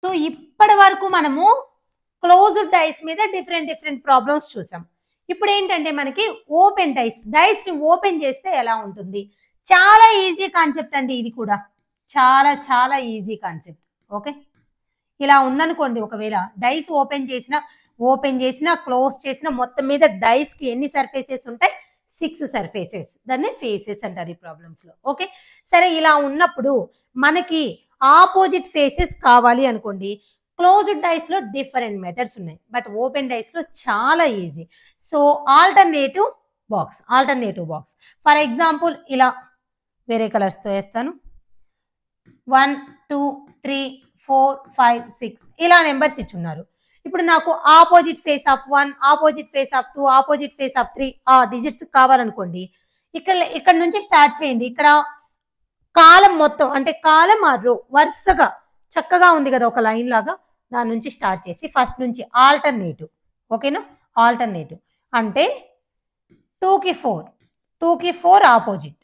So ఇప్పటి వరకు మనము క్లోజ్డ్ డైస్ మీద డిఫరెంట్ ప్రాబ్లమ్స్ చూసాం. ఇప్పుడు ఏంటంటే మనకి ఓపెన్ డైస్ ని ఓపెన్ చేస్తే ఎలా ఉంటుంది. చాలా ఈజీ కాన్సెప్ట్ అండి, ఇది కూడా చాలా ఈజీ కాన్సెప్ట్. ఓకే, ఇలా ఉందనుకోండి, ఒకవేళ డైస్ ఓపెన్ చేసిన క్లోజ్ చేసిన మొత్తం మీద డైస్ కి ఎన్ని సర్ఫేసెస్ ఉంటాయి? 6 సర్ఫేసెస్. దాన్ని ఫేసెస్ అంటారు ఈ ప్రాబ్లమ్స్ లో. ఓకే, సరే, ఇలా ఉన్నప్పుడు మనకి ఆపోజిట్ ఫేసెస్ కావాలి అనుకోండి. క్లోజ్డ్ డైస్ లో డిఫరెంట్ మెథడ్స్ ఉన్నాయి, బట్ ఓపెన్ డైస్ లో చాలా easy. So alternative box for example ఇలా వేరే కలర్స్ తో వేస్తాను. 1 2 3 4 5 6 ఇలా నెంబర్స్ ఇచ్చున్నారు. ఇప్పుడు నాకు opposite face of 1, opposite face of 2, opposite face of 3 ఆ డిజిట్స్ కావాలనుకోండి. ఇక్కడ నుంచి స్టార్ట్ చేయండి. ఇక్కడ కాలం మొత్తం అంటే కాలం ఆ రో వరుసగా చక్కగా ఉంది కదా, ఒక లైన్ లాగా. దాని నుంచి స్టార్ట్ చేసి ఫస్ట్ నుంచి ఆల్టర్నేటివ్. ఓకేనా, ఆల్టర్నేటివ్ అంటే 2కి 4 ఆపోజిట్.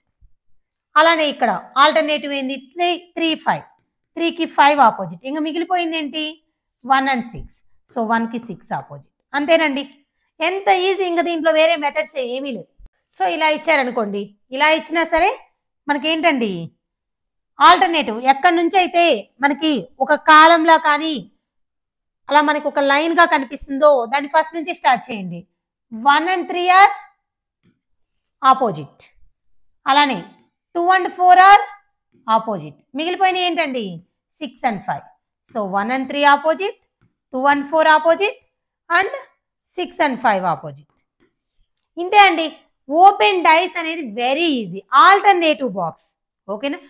అలానే ఇక్కడ ఆల్టర్నేటివ్ ఏంది? 3 5, 3కి 5 ఆపోజిట్. ఇంకా మిగిలిపోయింది ఏంటి? 1 and 6. సో 1కి 6 ఆపోజిట్. అంతేనండి, ఎంత ఈజీ. ఇంకా దీంట్లో వేరే మెథడ్స్ ఏమీ లేదు. సో ఇలా ఇచ్చారనుకోండి, ఇలా ఇచ్చినా సరే మనకేంటండి ఆల్టర్నేటివ్ ఎక్కడి నుంచి అయితే మనకి ఒక కాలంలా కానీ అలా మనకి ఒక లైన్ గా కనిపిస్తుందో దాన్ని ఫస్ట్ నుంచి స్టార్ట్ చేయండి. 1 and 3 ఆర్ ఆపోజిట్. అలానే 2 and 4 ఆర్ ఆపోజిట్. మిగిలిపోయినవి ఏంటండి? 6 and 5. So 1 and 3 opposite, 2 and 4 opposite and 6 and 5 opposite. ఇంతే అండి, ఓపెన్ డైస్ అనేది వెరీ ఈజీ. Alternative box. ఓకేనా,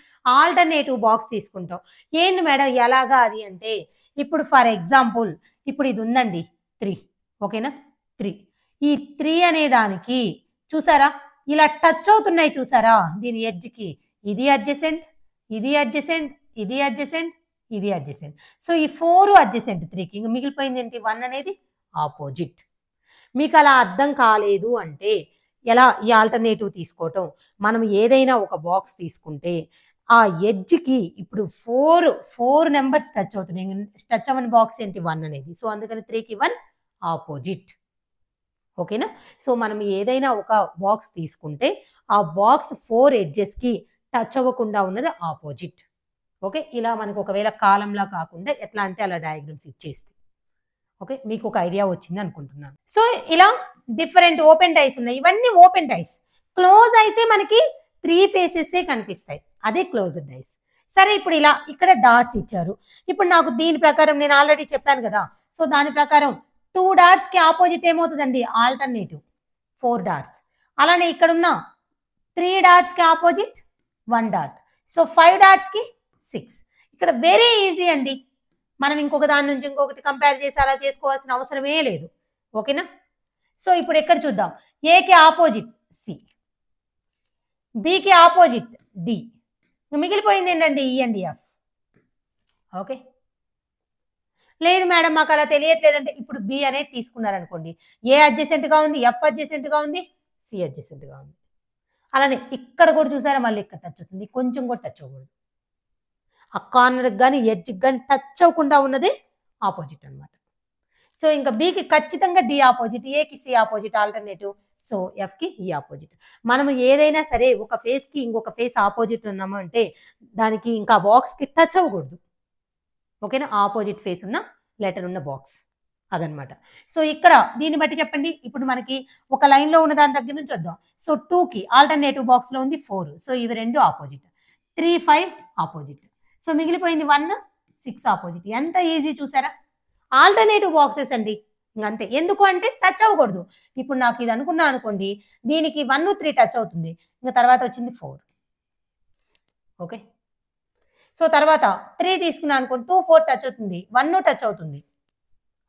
ఆల్టర్నేటివ్ బాక్స్ తీసుకుంటాం. ఏంటి మేడం ఎలాగా అది అంటే, ఇప్పుడు ఫర్ ఎగ్జాంపుల్ ఇప్పుడు ఇది ఉందండి 3. ఓకేనా, 3. ఈ 3 అనే దానికి చూసారా ఇలా టచ్ అవుతున్నాయి, చూసారా దీని ఎడ్జ్కి. ఇది అడ్జసెంట్, ఇది అడ్జసెంట్, ఇది అడ్జసెంట్, ఇది అడ్జసెంట్. సో ఈ 4 అడ్జసెంట్ 3కి. ఇంకా మిగిలిపోయింది ఏంటి? 1 అనేది ఆపోజిట్. మీకు అలా అర్థం కాలేదు అంటే ఎలా ఈ ఆల్టర్నేటివ్ తీసుకోవటం? మనం ఏదైనా ఒక బాక్స్ తీసుకుంటే ఆ ఎడ్జ్కి ఇప్పుడు 4 నెంబర్స్ టచ్ అవుతున్నాయి. టచ్ అవ్వని బాక్స్ ఏంటి? 1 అనేది. సో అందుకని 3కి 1 ఆపోజిట్. ఓకేనా, సో మనం ఏదైనా ఒక బాక్స్ తీసుకుంటే ఆ బాక్స్ 4 ఎడ్జెస్కి టచ్ అవ్వకుండా ఉన్నది ఆపోజిట్. ఓకే, ఇలా మనకు ఒకవేళ కాలంలా కాకుండా ఎట్లా అంటే అలా డయాగ్రామ్స్ ఇచ్చేస్తే. ఓకే, మీకు ఒక ఐడియా వచ్చింది అనుకుంటున్నాను. సో ఇలా డిఫరెంట్ ఓపెన్ డైస్ ఉన్నాయి. ఇవన్నీ ఓపెన్ డైస్. క్లోజ్ అయితే మనకి 3 ఫేసెస్ కనిపిస్తాయి, అదే క్లోజ్డ్ డైస్. సరే, ఇప్పుడు ఇలా ఇక్కడ డాట్స్ ఇచ్చారు. ఇప్పుడు నాకు దీని ప్రకారం నేను ఆల్రెడీ చెప్పాను కదా, సో దాని ప్రకారం 2 డాట్స్కి ఆపోజిట్ ఏమవుతుందండి? Alternative 4 dots. అలానే ఇక్కడ ఉన్న 3 డాట్స్కి ఆపోజిట్ 1 డాట్. సో 5 డాట్స్కి 6. ఇక్కడ వెరీ ఈజీ అండి, మనం ఇంకొక దాని నుంచి ఇంకొకటి కంపేర్ చేసి అలా చేసుకోవాల్సిన అవసరమే లేదు. ఓకేనా, సో ఇప్పుడు ఎక్కడ చూద్దాం. ఏకి ఆపోజిట్ సి, బికి ఆపోజిట్ డి. మిగిలిపోయింది ఏంటండి? ఈ అండ్ ఎఫ్. ఓకే, లేదు మేడం మాకు అలా తెలియట్లేదంటే ఇప్పుడు బి అనేది తీసుకున్నారనుకోండి. ఏ అడ్జసెంట్గా ఉంది? ఎఫ్ అడ్జసెంట్గా ఉంది, సి అడ్జసెంట్గా ఉంది. అలానే ఇక్కడ కూడా చూసారా, మళ్ళీ ఇక్కడ టచ్ అవుతుంది, కొంచెం కూడా టచ్ అవ్వకూడదు. ఆ కార్నర్కి కానీ ఎడ్జ్కి కానీ టచ్ అవ్వకుండా ఉన్నది ఆపోజిట్ అనమాట. సో ఇంకా బికి ఖచ్చితంగా డి ఆపోజిట్, ఏకి సి ఆపోజిట్ ఆల్టర్నేటివ్. సో ఎఫ్కి ఈ ఆపోజిట్. మనము ఏదైనా సరే ఒక ఫేస్కి ఇంకొక ఫేస్ ఆపోజిట్ ఉన్నాము అంటే దానికి ఇంకా బాక్స్కి టచ్ అవ్వకూడదు. ఓకేనా, ఆపోజిట్ ఫేస్ ఉన్న లెటర్ ఉన్న బాక్స్ అదనమాట. సో ఇక్కడ దీన్ని బట్టి చెప్పండి. ఇప్పుడు మనకి ఒక లైన్లో ఉన్న దాని దగ్గర నుంచి వద్దాం. సో 2కి ఆల్టర్నేటివ్ బాక్స్లో ఉంది 4. సో ఇవి 2 ఆపోజిట్. 3 5 ఆపోజిట్. సో మిగిలిపోయింది 1 6 ఆపోజిట్. ఎంత ఈజీ చూసారా? ఆల్టర్నేటివ్ బాక్సెస్ అండి, ఇంకంతే. ఎందుకు అంటే టచ్ అవ్వకూడదు. ఇప్పుడు నాకు ఇది అనుకున్నా అనుకోండి, దీనికి 1 3 టచ్ అవుతుంది, ఇంకా తర్వాత వచ్చింది 4. ఓకే, సో తర్వాత 3 తీసుకున్నా అనుకోండి, 2 4 టచ్ అవుతుంది, 1 టచ్ అవుతుంది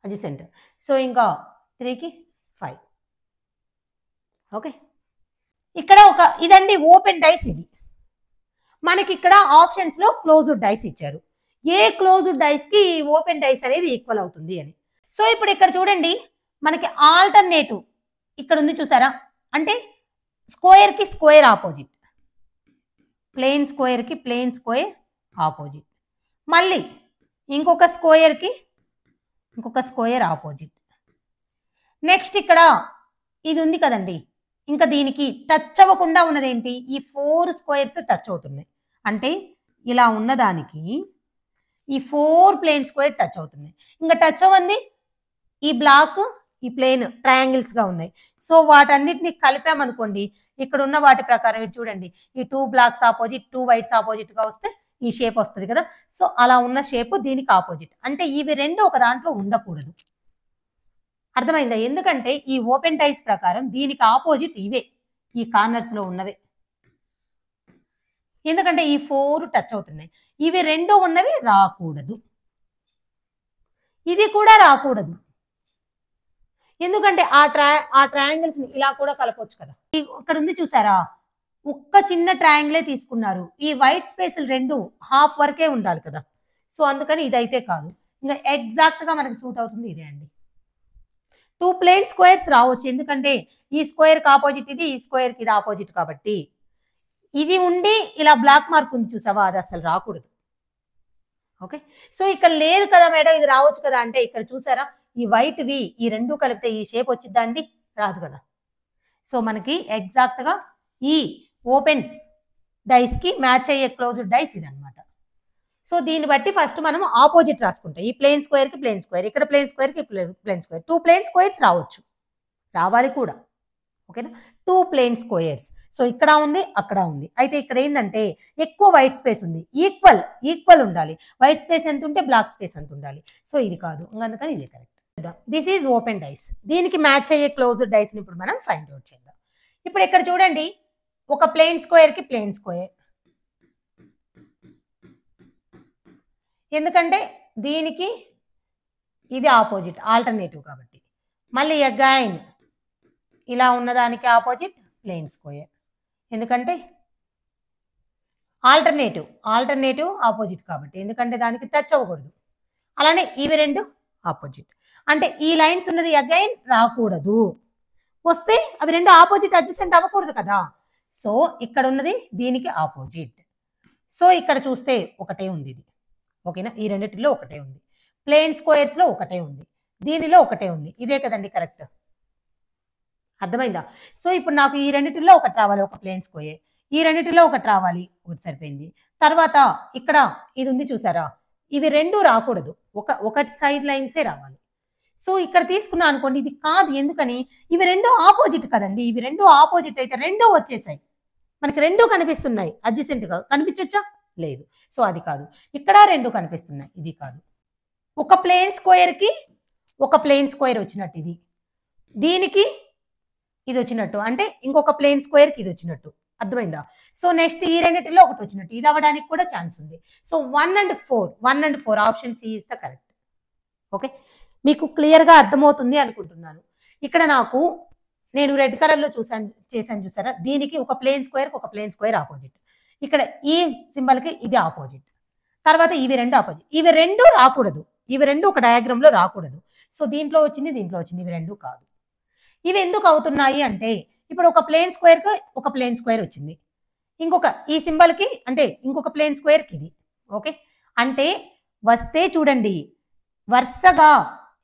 అడ్జసెంట్. సో ఇంకా 3కి 5. ఓకే, ఇక్కడ ఒక ఇదండి ఓపెన్ డైస్. ఇది మనకి ఇక్కడ ఆప్షన్స్ లో క్లోజ్డ్ డైస్ ఇచ్చారు. ఏ క్లోజ్డ్ డైస్ కి ఓపెన్ డైస్ అనేది ఈక్వల్ అవుతుంది అని. సో ఇప్పుడు ఇక్కడ చూడండి, మనకి ఆల్టర్నేటివ్ ఇక్కడ ఉంది చూసారా, అంటే స్క్వేర్ కి స్క్వేర్ ఆపోజిట్, ప్లేన్ స్క్వేర్ కి ప్లేన్ స్క్వేర్ ఆపోజిట్. మళ్ళీ ఇంకొక స్క్వేర్కి ఇంకొక స్క్వేర్ ఆపోజిట్. నెక్స్ట్ ఇక్కడ ఇది ఉంది కదండి, ఇంకా దీనికి టచ్ అవ్వకుండా ఉన్నదేంటి, ఈ 4 స్క్వేర్స్ టచ్ అవుతున్నాయి. అంటే ఇలా ఉన్నదానికి ఈ 4 ప్లేన్ స్క్వేర్ టచ్ అవుతున్నాయి. ఇంకా టచ్ అవ్వండి ఈ బ్లాక్ ఈ ప్లేన్ ట్రయాంగిల్స్గా ఉన్నాయి. సో వాటన్నిటిని కలిపామనుకోండి, ఇక్కడ ఉన్న వాటి ప్రకారం ఇది చూడండి, ఈ 2 బ్లాక్స్ ఆపోజిట్ 2 వైట్స్ ఆపోజిట్గా వస్తే ఈ షేప్ వస్తుంది కదా. సో అలా ఉన్న షేప్ దీనికి ఆపోజిట్. అంటే ఇవి రెండు ఒక దాంట్లో ఉండకూడదు. అర్థమైందా? ఎందుకంటే ఈ ఓపెన్ టైస్ ప్రకారం దీనికి ఆపోజిట్ ఇవే, ఈ కార్నర్స్లో ఉన్నవే. ఎందుకంటే ఈ 4 టచ్ అవుతున్నాయి. ఇవి రెండు ఉన్నవి రాకూడదు, ఇది కూడా రాకూడదు. ఎందుకంటే ఆ ట్రయాంగిల్స్ ని ఇలా కూడా కలపొచ్చు కదా. ఇక్కడ ఉంది చూసారా, ఒక్క చిన్న ట్రయాంగిలే తీసుకున్నారు. ఈ వైట్ స్పేస్లు రెండు హాఫ్ వరకే ఉండాలి కదా. సో అందుకని ఇదైతే కాదు, ఇంకా ఎగ్జాక్ట్ గా మనకి సూట్ అవుతుంది ఇదే అండి. 2 ప్లేన్ స్క్వేర్స్ రావచ్చు, ఎందుకంటే ఈ స్క్వేర్ కి ఆపోజిట్ ఇది, ఈ స్క్వేర్ కి ఇది ఆపోజిట్ కాబట్టి. ఇది ఉండి ఇలా బ్లాక్ మార్క్ ఉంది చూసావా, అది అసలు రాకూడదు. ఓకే, సో ఇక్కడ లేదు కదా మేడం, ఇది రావచ్చు కదా అంటే, ఇక్కడ చూసారా ఈ వైట్ వి ఈ రెండు కలిపితే ఈ షేప్ వచ్చిద్దా అండి, రాదు కదా. సో మనకి ఎగ్జాక్ట్ గా ఈ ఓపెన్ డైస్ కి మ్యాచ్ అయ్యే క్లోజ్డ్ డైస్ ఇది అనమాట. సో దీన్ని బట్టి ఫస్ట్ మనం ఆపోజిట్ రాసుకుంటాం. ఈ ప్లేన్ స్క్వేర్ కి ప్లేన్ స్క్వేర్, ఇక్కడ ప్లేన్ స్క్వేర్ కి ప్లేన్ స్క్వేర్, 2 ప్లేన్ స్క్వేర్స్ రావచ్చు, రావాలి కూడా. ఓకేనా, 2 ప్లేన్ స్క్వేర్స్. సో ఇక్కడ ఉంది అక్కడ ఉంది. అయితే ఇక్కడ ఏంటంటే ఎక్కువ వైట్ స్పేస్ ఉంది, ఈక్వల్ ఉండాలి. వైట్ స్పేస్ ఎంత ఉంటే బ్లాక్ స్పేస్ ఎంత ఉండాలి. సో ఇది కాదు, అందుకని ఇదే correct. This is open dice. దీనికి మ్యాచ్ అయ్యే క్లోజ్డ్ డైస్ ని ఇప్పుడు మనం ఫైండ్ అవుట్ చేద్దాం. ఇప్పుడు ఇక్కడ చూడండి, ఒక ప్లేన్ స్క్వేర్ కి ప్లేన్ స్క్వేర్, ఎందుకంటే దీనికి ఇది ఆపోజిట్ ఆల్టర్నేటివ్ కాబట్టి. మళ్ళీ అగైన్ ఇలా ఉన్నదానికి ఆపోజిట్ ప్లేన్ స్క్వేర్, ఎందుకంటే ఆల్టర్నేటివ్ ఆపోజిట్ కాబట్టి, ఎందుకంటే దానికి టచ్ అవ్వకూడదు. అలానే ఇవి రెండు ఆపోజిట్, అంటే ఈ లైన్స్ ఉన్నది అగైన్ రాకూడదు. వస్తే అవి రెండు ఆపోజిట్ అడ్జసెంట్ అవ్వకూడదు కదా. సో ఇక్కడ ఉన్నది దీనికి ఆపోజిట్. సో ఇక్కడ చూస్తే ఒకటే ఉంది ఇది. ఓకేనా, ఈ రెండిటిలో ఒకటే ఉంది. ప్లేన్ స్క్వేర్స్ లో ఒకటే ఉంది, దీనిలో ఒకటే ఉంది. ఇదే కదండి కరెక్ట్. అర్థమైందా? సో ఇప్పుడు నాకు ఈ రెండిటిలో ఒకటి రావాలి, ఒక ప్లేన్ స్క్వేర్. ఈ రెండిటిలో ఒకటి రావాలి, ఒకటి సరిపోయింది. తర్వాత ఇక్కడ ఇది ఉంది చూసారా, ఇవి రెండు రాకూడదు, ఒకటి సైడ్ లైన్సే రావాలి. సో ఇక్కడ తీసుకున్నా అనుకోండి, ఇది కాదు. ఎందుకని, ఇవి రెండు ఆపోజిట్ కదండి. ఇవి రెండు ఆపోజిట్ అయితే రెండూ వచ్చేసాయి, మనకి రెండు కనిపిస్తున్నాయి. అడ్జసెంట్ గా కనిపించొచ్చా? లేదు. సో అది కాదు. ఇక్కడ రెండు కనిపిస్తున్నాయి, ఇది కాదు. ఒక ప్లేన్ స్క్వేర్ కి ఒక ప్లేన్ స్క్వేర్ వచ్చినట్టు ఇది, దీనికి ఇది వచ్చినట్టు, అంటే ఇంకొక ప్లేన్ స్క్వేర్ కి ఇది వచ్చినట్టు. అర్థమైందా? సో నెక్స్ట్ ఈ రెండిటిలో ఒకటి వచ్చినట్టు, ఇది అవ్వడానికి కూడా ఛాన్స్ ఉంది. So 1 and 4 option C is the correct. Okay, మీకు క్లియర్గా అర్థమవుతుంది అనుకుంటున్నాను. ఇక్కడ నేను రెడ్ కలర్లో చేశాను చూసారా, దీనికి ఒక ప్లేన్ స్క్వేర్ ఆపోజిట్. ఇక్కడ ఈ సింబల్కి ఇది ఆపోజిట్. తర్వాత ఇవి రెండు ఆపోజిట్, ఇవి రెండు రాకూడదు, ఇవి రెండు ఒక డయాగ్రామ్లో రాకూడదు. సో దీంట్లో వచ్చింది ఇవి రెండు కాదు. ఇవి ఎందుకు అవుతున్నాయి అంటే, ఇప్పుడు ఒక ప్లేన్ స్క్వేర్కి ఒక ప్లేన్ స్క్వేర్ వచ్చింది, ఇంకొక ఈ సింబల్కి అంటే ఇంకొక ప్లేన్ స్క్వేర్కి ఇది. ఓకే, అంటే వస్తే చూడండి వరుసగా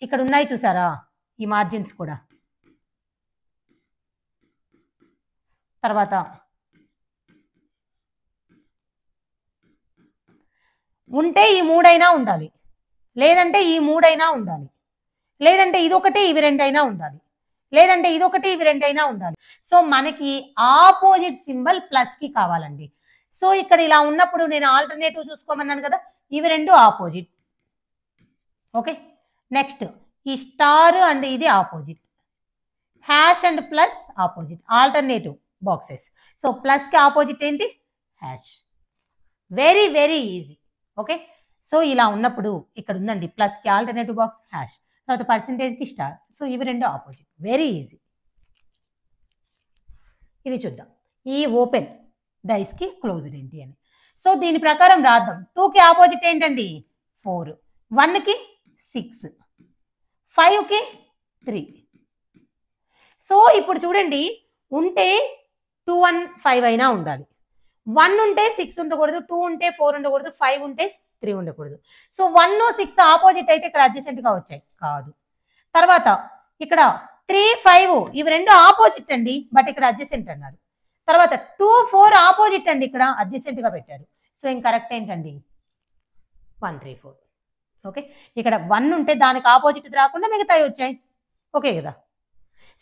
ఇక్కడ ఉన్నాయి చూసారా ఈ మార్జిన్స్ కూడా. తర్వాత ఉంటే ఈ మూడైనా ఉండాలి, లేదంటే ఈ మూడైనా ఉండాలి, లేదంటే ఇదొకటి ఇవి రెండైనా ఉండాలి, లేదంటే ఇదొకటి ఇవి రెండైనా ఉండాలి. సో మనకి ఆపోజిట్ సింబల్ ప్లస్ కి కావాలండి. సో ఇక్కడ ఇలా ఉన్నప్పుడు నేను ఆల్టర్నేటివ్ చూసుకోమన్నాను కదా, ఇవి రెండు ఆపోజిట్. ఓకే, నెక్స్ట్ ఈ స్టార్ అండ్ ఇది opposite, hash and plus opposite, alternative boxes. So plus కి ఆపోజిట్ ఏంటి? Hash. Very very easy. Okay, so ఇలా ఉన్నప్పుడు ఇక్కడ ఉందండి ప్లస్ కి ఆల్టర్నేటివ్ బాక్స్ హ్యాష్, తర్వాత పర్సెంటేజ్ కి స్టార్. సో ఇవి రెండు ఆపోజిట్, వెరీ ఈజీ. ఇది చూద్దాం, ఈ ఓపెన్ డైస్ కి క్లోజ్డ్ ఏంటి అని. సో దీని ప్రకారం రాద్దాం. 2 కి ఆపోజిట్ ఏంటండి? 4, 1 కి 6, 5 కి 3. సో ఇప్పుడు చూడండి, ఉంటే 2 1 5 అయినా ఉండాలి. 1 ఉంటే 6 ఉండకూడదు, 2 ఉంటే 4 ఉండకూడదు, 5 ఉంటే 3 ఉండకూడదు. సో 1 6 ఆపోజిట్ అయితే ఇక్కడ అడ్జసెంట్ గా వచ్చాయి కాదు. తర్వాత ఇక్కడ 3 5 ఇవి రెండు ఆపోజిట్ అండి, బట్ ఇక్కడ అడ్జసెంట్ అన్నారు. తర్వాత 2 4 ఆపోజిట్ అండి, ఇక్కడ అడ్జసెంట్ గా పెట్టారు. సో ఇంకరెక్ట్ ఏంటండి 1 3 4. ఓకే, ఇక్కడ 1 ఉంటే దానికి ఆపోజిట్ రాకుండా మిగతాయి వచ్చాయి. ఓకే కదా.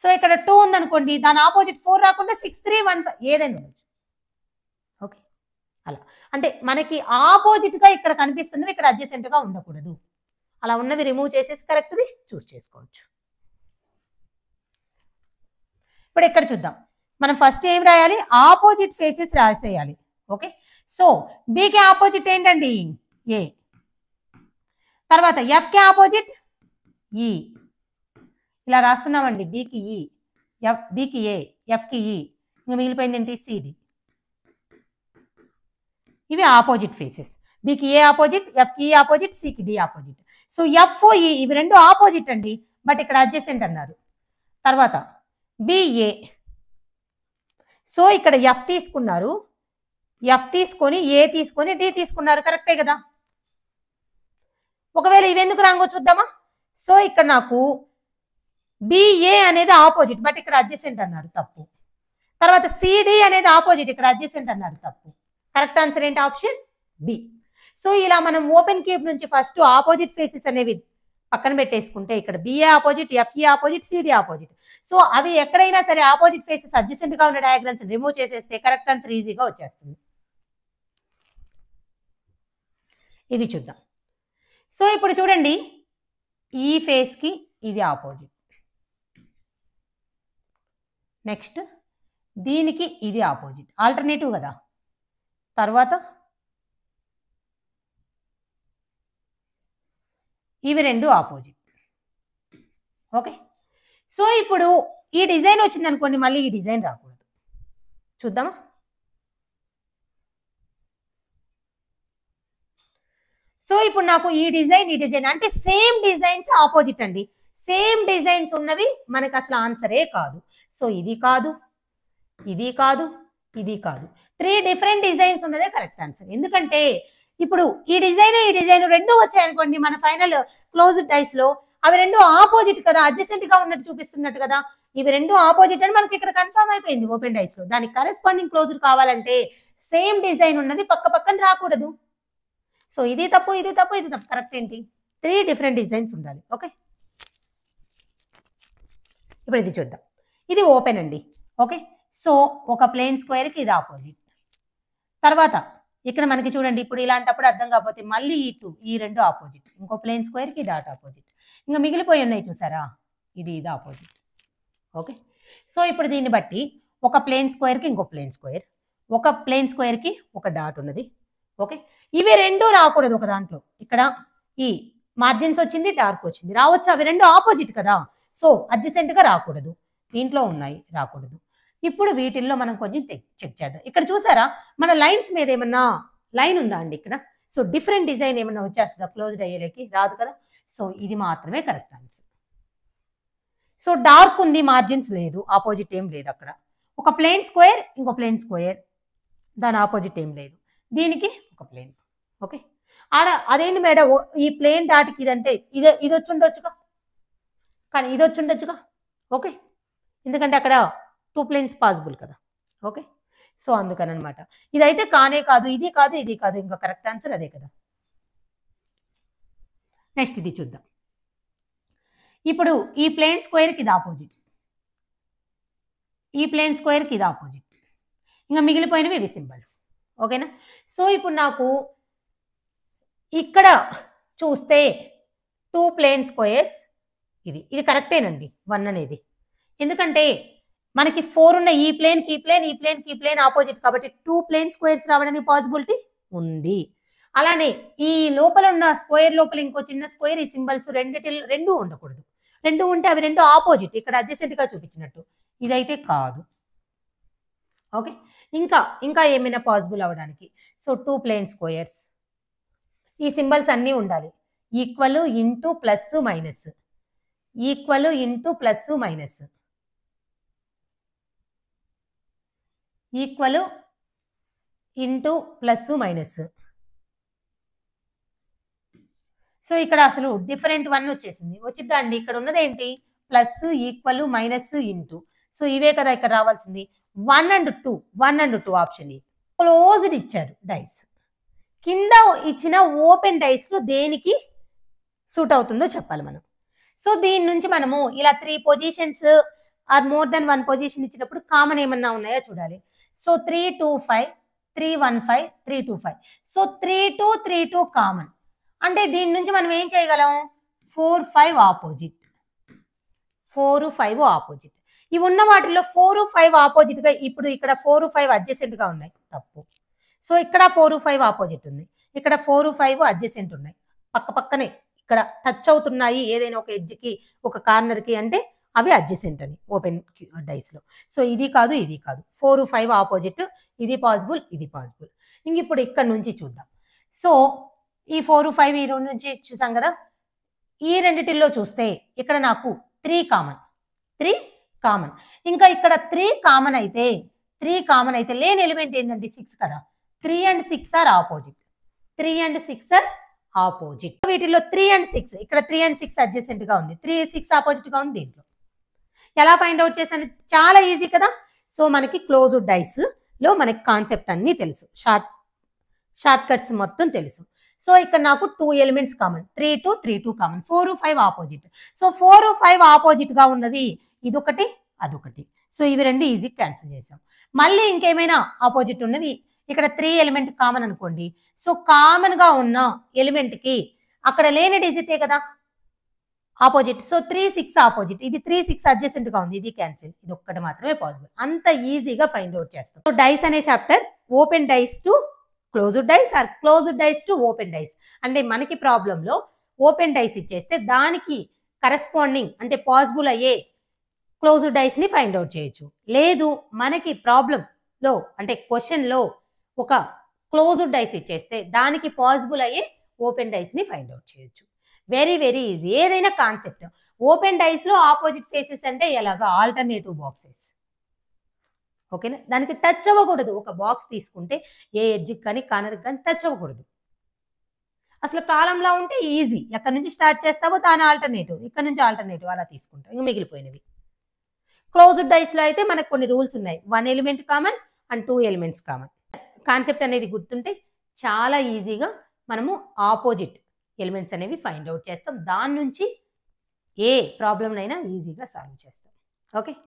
సో ఇక్కడ 2 ఉందనుకోండి, దాని ఆపోజిట్ 4 రాకుండా 6 3 1 5 ఏదైనా ఉండొచ్చు. ఓకే, అలా అంటే మనకి ఆపోజిట్ గా ఇక్కడ కనిపిస్తున్నవి ఇక్కడ అడ్జసెంట్ గా ఉండకూడదు. అలా ఉన్నవి రిమూవ్ చేసేసి కరెక్ట్ది చూస్ చేసుకోవచ్చు. ఇప్పుడు ఇక్కడ చూద్దాం. మనం ఫస్ట్ ఏం రాయాలి, ఆపోజిట్ ఫేసెస్ రాసేయాలి. ఓకే, సో బికి ఆపోజిట్ ఏంటండి ఏ, తర్వాత ఎఫ్ కి ఆపోజిట్ ఈ, ఇలా రాస్తున్నామండి. బికి ఈ, బికి ఏ, ఎఫ్ కి ఈ, ఇంకా మిగిలిపోయింది ఏంటి సిడి. ఇవి ఆపోజిట్ ఫేసెస్. బికి ఏ ఆపోజిట్, ఎఫ్ కి ఈ ఆపోజిట్, సికి డి ఆపోజిట్. సో ఎఫ్ ఈ ఇవి రెండు ఆపోజిట్ అండి, బట్ ఇక్కడ అడ్జసెంట్ అన్నారు. తర్వాత బిఏ, సో ఇక్కడ ఎఫ్ తీసుకున్నారు, ఎఫ్ తీసుకొని ఏ తీసుకొని డి తీసుకున్నారు, కరెక్టే కదా. ఒకవేళ ఇవి ఎందుకు రాంగో చూద్దామా. సో ఇక్కడ నాకు బిఏ అనేది ఆపోజిట్, బట్ ఇక్కడ అడ్జసెంట్ అన్నారు, తప్పు. తర్వాత సిడి అనేది ఆపోజిట్, ఇక్కడ అడ్జసెంట్ అన్నారు, తప్పు. కరెక్ట్ ఆన్సర్ ఏంటి, ఆప్షన్ బి. సో ఇలా మనం ఓపెన్ క్యూబ్ నుంచి ఫస్ట్ ఆపోజిట్ ఫేసెస్ అనేవి పక్కన పెట్టేసుకుంటే ఇక్కడ BA opposite, FE opposite, CD opposite. So అవి ఎక్కడైనా సరే ఆపోజిట్ ఫేసెస్ అడ్జసెంట్ గా ఉన్న డయాగ్రామ్స్ రిమూవ్ చేసేస్తే కరెక్ట్ ఆన్సర్ ఈజీగా వచ్చేస్తుంది. ఇది చూద్దాం. సో ఇప్పుడు చూడండి, ఈ ఫేస్ కి ఇది ఆపోజిట్, నెక్స్ట్ దీనికి ఇది ఆపోజిట్, ఆల్టర్నేటివ్ కదా. తర్వాత ఇవి రెండు ఆపోజిట్. ఓకే, సో ఇప్పుడు ఈ డిజైన్ వచ్చింది అనుకోండి, మళ్ళీ ఈ డిజైన్ రాకూడదు. చూద్దామా. సో ఇప్పుడు నాకు ఈ డిజైన్ అంటే సేమ్ డిజైన్స్ ఆపోజిట్ అండి. సేమ్ డిజైన్స్ ఉన్నవి మనకు అసలు ఆన్సరే కాదు. సో ఇది కాదు, ఇది కాదు, ఇది కాదు, 3 డిఫరెంట్ డిజైన్స్ ఉన్నదే కరెక్ట్ ఆన్సర్. ఎందుకంటే ఇప్పుడు ఈ డిజైన్ రెండు వచ్చాయనుకోండి మన ఫైనల్ క్లోజ్డ్ డైస్ లో, అవి రెండు ఆపోజిట్ కదా, అడ్జసెంట్ గా ఉన్నట్టు చూపిస్తున్నట్టు కదా. ఇవి రెండు ఆపోజిట్ అని మనకి ఇక్కడ కన్ఫర్మ్ అయిపోయింది ఓపెన్ డైస్ లో. దానికి కరెస్పాండింగ్ క్లోజ్డ్ కావాలంటే సేమ్ డిజైన్ ఉన్నది పక్క పక్కన రాకూడదు. సో ఇది తప్పు, ఇది తప్పు, ఇది తప్పు. కరెక్ట్ ఏంటి, 3 డిఫరెంట్ డిజైన్స్ ఉండాలి. ఓకే, ఇప్పుడు ఇది చూద్దాం. ఇది ఓపెన్ అండి. ఓకే, సో ఒక ప్లేన్ స్క్వేర్ కి ఇది ఆపోజిట్. తర్వాత ఇక్కడ మనకి చూడండి, ఇప్పుడు ఇలాంటప్పుడు అర్థం కాకపోతే మళ్ళీ ఈ రెండు ఆపోజిట్, ఇంకో ప్లేన్ స్క్వేర్ కి డాట్ ఆపోజిట్, ఇంకా మిగిలిపోయి ఉన్నాయి చూసారా, ఇది ఆపోజిట్. ఓకే, సో ఇప్పుడు దీన్ని బట్టి ఒక ప్లేన్ స్క్వేర్ కి ఇంకో ప్లేన్ స్క్వేర్, ఒక ప్లేన్ స్క్వేర్ కి ఒక డాట్ ఉన్నది. ఓకే, ఇవి రెండు రాకూడదు ఒక దాంట్లో. ఇక్కడ ఈ మార్జిన్స్ వచ్చింది, డార్క్ వచ్చింది, రావచ్చు. అవి రెండు ఆపోజిట్ కదా, సో అడ్జసెంట్ గా రాకూడదు. దీంట్లో ఉన్నాయి, రాకూడదు. ఇప్పుడు వీటిల్లో మనం కొంచెం చెక్ చేద్దాం. ఇక్కడ చూసారా, మన లైన్స్ మీద ఏమన్నా లైన్ ఉందా అండి ఇక్కడ. సో డిఫరెంట్ డిజైన్ ఏమన్నా వచ్చేస్తుందా క్లోజ్డ్ అయ్యేలేకి, రాదు కదా. సో ఇది మాత్రమే కరెక్ట్ ఆన్సర్. సో డార్క్ ఉంది, మార్జిన్స్ లేదు, ఆపోజిట్ ఏం లేదు అక్కడ. ఒక ప్లేన్ స్క్వేర్ ఇంకో ప్లేన్ స్క్వేర్, దాని ఆపోజిట్ ఏం లేదు. దీనికి ఒక ప్లేన్. ఓకే, ఆడ అదేంటి మేడం ఈ ప్లేన్ డాట్కి ఇదంటే ఇది వచ్చి ఉండొచ్చుగా, కానీ ఇది వచ్చి ఉండొచ్చుగా. ఓకే, ఎందుకంటే అక్కడ 2 ప్లేన్స్ పాసిబుల్ కదా. ఓకే, సో అందుకని అనమాట. ఇదైతే కానే కాదు, ఇది కాదు, ఇది కాదు, ఇంకా కరెక్ట్ ఆన్సర్ అదే కదా. నెక్స్ట్ ఇది చూద్దాం. ఇప్పుడు ఈ ప్లేన్ స్క్వేర్కి ఇది ఆపోజిట్, ఈ ప్లేన్ స్క్వేర్కి ఇది ఆపోజిట్, ఇంకా మిగిలిపోయినవి ఇవి సింబల్స్. ఓకేనా. సో ఇప్పుడు నాకు ఇక్కడ చూస్తే 2 ప్లేన్ స్క్వేర్స్, ఇది కరెక్టేనండి 1 అనేది. ఎందుకంటే మనకి 4 ఉన్న ఈ ప్లేన్ కి ప్లేన్, ఈ ప్లేన్ కి ప్లేన్ ఆపోజిట్ కాబట్టి 2 ప్లేన్ స్క్వేర్స్ రావడానికి పాసిబిలిటీ ఉంది. అలానే ఈ లోపల ఉన్న స్క్వేర్ లోపల ఇంకో చిన్న స్క్వేర్, ఈ సింబల్స్ రెండు ఉండకూడదు. రెండు ఉంటే అవి రెండు ఆపోజిట్, ఇక్కడ అడ్జసెంట్ గా చూపించినట్టు. ఇదైతే కాదు. ఓకే, ఇంకా ఏమైనా పాసిబుల్ అవ్వడానికి. సో 2 ప్లేన్ స్క్వేర్స్, ఈ సింబల్స్ అన్నీ ఉండాలి. Equal into plus minus, equal into plus minus, equal into plus minus, so ఇక్కడ అసలు డిఫరెంట్ వన్ వచ్చేసింది. వచ్చిద్దా అండి? ఇక్కడ ఉన్నది ఏంటి? Plus, equal, minus, into. So ఇవే కదా ఇక్కడ రావాల్సింది. 1 and 2, 1 and 2 ఆప్షన్. క్లోజ్డ్ ఇచ్చారు డైస్. కింద ఇచ్చిన ఓపెన్ డైస్ లో దేనికి సూట్ అవుతుందో చెప్పాలి మనం. సో దీని నుంచి మనము ఇలా 3 positions or more than 1 position ఇచ్చినప్పుడు కామన్ ఏమన్నా ఉన్నాయో చూడాలి. సో 3, 2, 5, 3, 1, 5, 3, 2, 5. So 3, 2, 3, 2 common. అంటే దీని నుంచి మనం ఏం చేయగలం? 4, 5 ఆపోజిట్. 4, 5 ఆపోజిట్. ఇవి ఉన్న వాటిలో 4, 5 ఆపోజిట్ గా ఇప్పుడు ఇక్కడ 4, 5 అడ్జసెంట్ గా ఉన్నాయి. తప్పు. సో ఇక్కడ 4, 5 ఆపోజిట్ ఉంది. ఇక్కడ 4, 5 అడ్జసెంట్ ఉన్నాయి. పక్క పక్కనే ఇక్కడ టచ్ అవుతున్నాయి ఏదైనా ఒక ఎడ్జ్ కి ఒక కార్నర్ కి అంటే అవి అడ్జసెంట్ అని ఓపెన్ డైస్ లో. సో ఇది కాదు, ఇది కాదు. 4, 5 ఆపోజిట్. ఇది పాసిబుల్, ఇది పాసిబుల్. ఇంక ఇప్పుడు ఇక్కడ నుంచి చూద్దాం. సో ఈ 4, 5 ఈ రెండు నుంచి చూసాం కదా. ఈ రెండిటిల్లో చూస్తే ఇక్కడ నాకు 3 కామన్. 3 కామన్. ఇంకా ఇక్కడ 3 కామన్ అయితే లేని ఎలిమెంట్ ఏంటంటే 6 కదా. 3 and 6 are opposite. 3 and 6 are opposite. వీటిలో 3 and 6 ఇక్కడ 3 and 6 అడ్జసెంట్ గా ఉంది. 3, 6 ఆపోజిట్ గా ఉంది. దీంట్లో ఎలా ఫైండ్ అవుట్ చేశాను? చాలా ఈజీ కదా. సో మనకి క్లోజ్డ్ డైస్ లో మనకి కాన్సెప్ట్ అన్ని తెలుసు. షార్ట్ కట్స్ మొత్తం తెలుసు. సో ఇక్కడ నాకు 2 elements common. 3, 2, 3, 2 common. 4, 5 opposite. So 4, 5 opposite గా ఉన్నది ఇదొకటి, అదొకటి. సో ఇవి రెండు ఈజీ క్యాన్సిల్ చేసాం. మళ్ళీ ఇంకేమైనా ఆపోజిట్ ఉన్నది ఇక్కడ 3 ఎలిమెంట్ కామన్ అనుకోండి. సో కామన్ గా ఉన్న ఎలిమెంట్ కి అక్కడ లేని డిజిటే కదా ఆపోజిట్. So 3, 6 opposite. ఇది 3, 6 అడ్జసెంట్ గా ఉంది. ఇది క్యాన్సిల్. ఇది ఒక్కటి మాత్రమే పాసిబుల్. అంత ఈజీగా ఫైండ్ అవుట్ చేస్తాం. సో డైస్ అనే chapter open dice to closed dice or closed dice to open dice. అంటే మనకి ప్రాబ్లంలో ఓపెన్ డైస్ ఇచ్చేస్తే దానికి కరెస్పాండింగ్ అంటే పాసిబుల్ అయ్యే క్లోజ్డ్ డైస్ ని ఫైండ్ అవుట్ చేయొచ్చు. లేదు మనకి ప్రాబ్లంలో అంటే క్వశ్చన్ లో ఒక క్లోజ్డ్ డైస్ ఇచ్చేస్తే దానికి పాసిబుల్ అయ్యే ఓపెన్ డైస్ ని ఫైండ్ అవుట్ చేయొచ్చు. Very very easy. ఏదైనా కాన్సెప్ట్ ఓపెన్ డైస్ లో ఆపోజిట్ ఫేసెస్ అంటే ఎలాగా? Alternative boxes. ఓకేనా? దానికి టచ్ అవ్వకూడదు. ఒక బాక్స్ తీసుకుంటే ఏ ఎడ్జ్కి కానీ కార్నర్కి కానీ టచ్ అవ్వకూడదు. అసలు కాలంలో ఉంటే ఈజీ. ఎక్కడి నుంచి స్టార్ట్ చేస్తావో దాని ఆల్టర్నేటివ్, ఇక్కడ నుంచి ఆల్టర్నేటివ్ అలా తీసుకుంటాం. ఇంకా మిగిలిపోయినవి. క్లోజ్డ్ డైస్ లో అయితే మనకు కొన్ని రూల్స్ ఉన్నాయి. 1 element common and 2 elements common. Concept అనేది గుర్తుంటే చాలా ఈజీగా మనము ఆపోజిట్ ఎలిమెంట్స్ అనేవి ఫైండ్ అవుట్ చేస్తాం. దాని నుంచి ఏ ప్రాబ్లం అయినా ఈజీగా సాల్వ్ చేస్తాం. ఓకే.